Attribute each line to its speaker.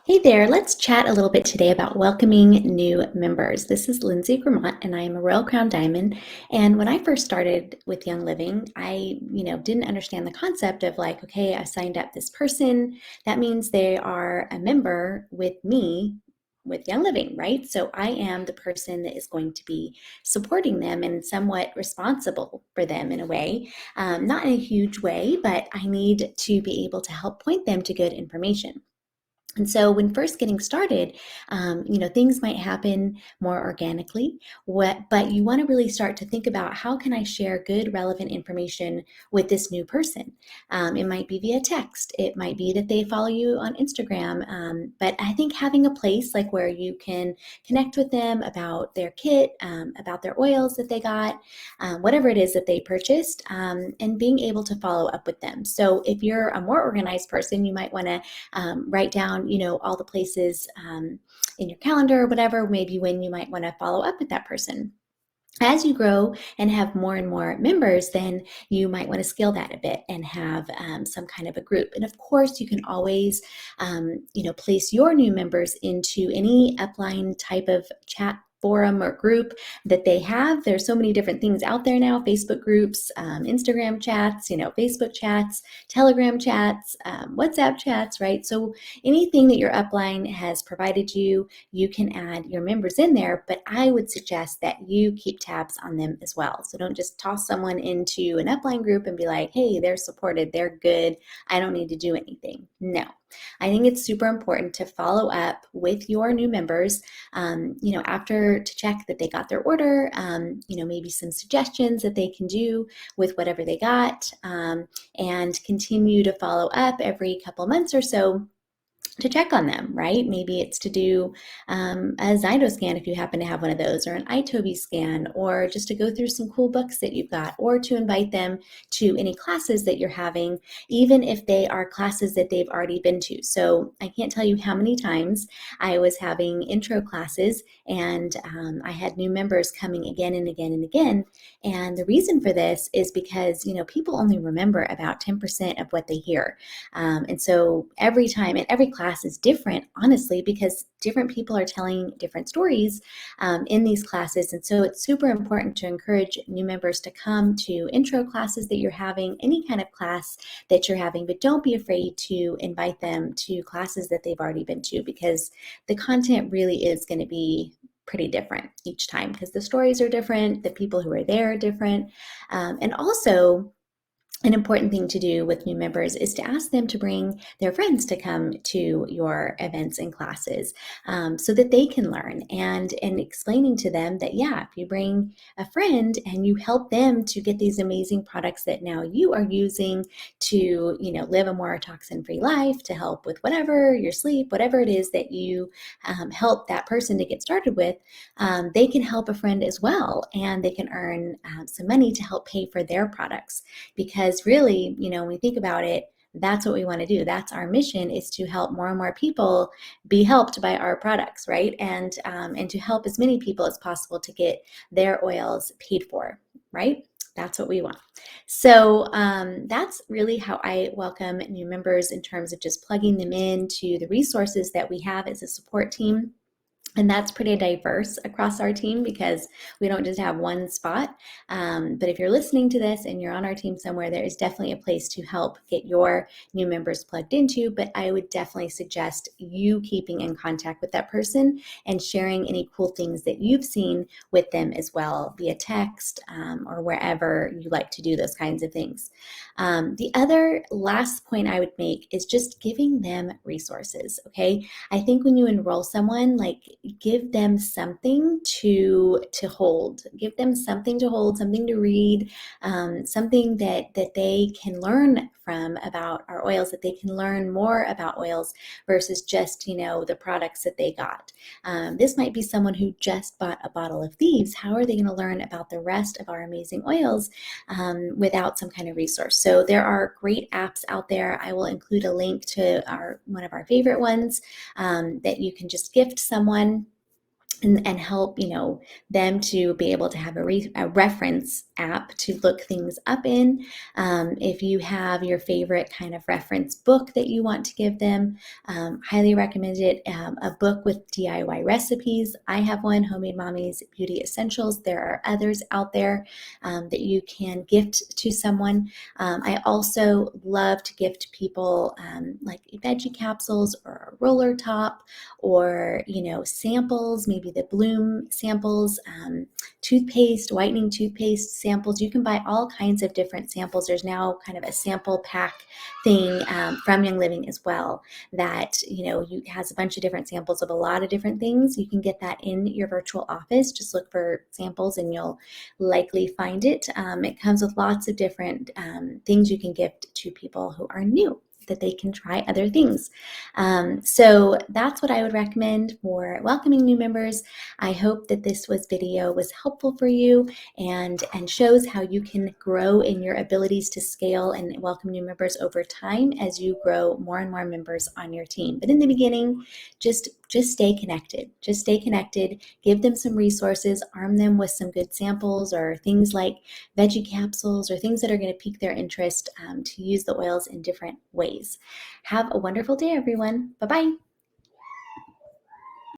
Speaker 1: Hey there, let's chat a little bit today about welcoming new members. This is Lindsay Gramont, and I am a Royal Crown Diamond. And when I first started with Young Living, I didn't understand the concept of like, okay, I signed up this person. That means they are a member with me with Young Living, right? So I am the person that is going to be supporting them and somewhat responsible for them in a way, not in a huge way, but I need to be able to help point them to good information. And so when first getting started, things might happen more organically, but you want to really start to think about how can I share good, relevant information with this new person? It might be via text. It might be that they follow you on Instagram. But I think having a place like where you can connect with them about their kit, about their oils that they got, whatever it is that they purchased, and being able to follow up with them. So if you're a more organized person, you might want to write down, all the places in your calendar or whatever, maybe when you might want to follow up with that person. As you grow and have more and more members, then you might want to scale that a bit and have some kind of a group. And of course, you can always, place your new members into any upline type of chat forum or group that they have. There's so many different things out there now: Facebook groups, Instagram chats, Facebook chats, Telegram chats, WhatsApp chats, right? So anything that your upline has provided you, you can add your members in there, but I would suggest that you keep tabs on them as well. So don't just toss someone into an upline group and be like, hey, they're supported, they're good, I don't need to do anything. No. I think it's super important to follow up with your new members, after, to check that they got their order, maybe some suggestions that they can do with whatever they got, and continue to follow up every couple months or so to check on them, right? Maybe it's to do a Zyto scan if you happen to have one of those, or an iToby scan, or just to go through some cool books that you've got, or to invite them to any classes that you're having, even if they are classes that they've already been to. So I can't tell you how many times I was having intro classes and I had new members coming again and again and again. And the reason for this is because, people only remember about 10% of what they hear. And so every time and every class is different, honestly, because different people are telling different stories in these classes. And so it's super important to encourage new members to come to intro classes that you're having, any kind of class that you're having, but don't be afraid to invite them to classes that they've already been to, because the content really is going to be pretty different each time because the stories are different, the people who are there are different. And also, an important thing to do with new members is to ask them to bring their friends to come to your events and classes, so that they can learn, and explaining to them that, yeah, if you bring a friend and you help them to get these amazing products that now you are using to, live a more toxin-free life, to help with whatever, your sleep, whatever it is that you help that person to get started with, they can help a friend as well, and they can earn some money to help pay for their products. Because really, when we think about it, that's what we want to do. That's our mission, is to help more and more people be helped by our products, right? And to help as many people as possible to get their oils paid for, right? That's what we want. So that's really how I welcome new members, in terms of just plugging them into the resources that we have as a support team. And that's pretty diverse across our team, because we don't just have one spot. But if you're listening to this and you're on our team somewhere, there is definitely a place to help get your new members plugged into. But I would definitely suggest you keeping in contact with that person and sharing any cool things that you've seen with them as well, via text, or wherever you like to do those kinds of things. The other last point I would make is just giving them resources, okay? I think when you enroll someone, like, give them something to hold. Give them something to hold, something to read, something that they can learn from about our oils, that they can learn more about oils versus just, the products that they got. This might be someone who just bought a bottle of Thieves. How are they going to learn about the rest of our amazing oils without some kind of resource? So there are great apps out there. I will include a link to one of our favorite ones that you can just gift someone. and help, them to be able to have a reference app to look things up in. If you have your favorite kind of reference book that you want to give them, highly recommend it. A book with DIY recipes. I have one, Homemade Mommy's Beauty Essentials. There are others out there that you can gift to someone. I also love to gift people like veggie capsules or a roller top, or samples, maybe the Bloom samples, toothpaste, whitening toothpaste samples. You can buy all kinds of different samples. There's now kind of a sample pack thing from Young Living as well that has a bunch of different samples of a lot of different things. You can get that in your virtual office. Just look for samples and you'll likely find it. It comes with lots of different things you can gift to people who are new, that they can try other things. So that's what I would recommend for welcoming new members. I hope that this video was helpful for you and shows how you can grow in your abilities to scale and welcome new members over time as you grow more and more members on your team. But in the beginning, just stay connected. Just stay connected. Give them some resources. Arm them with some good samples or things like veggie capsules or things that are going to pique their interest to use the oils in different ways. Have a wonderful day, everyone. Bye-bye.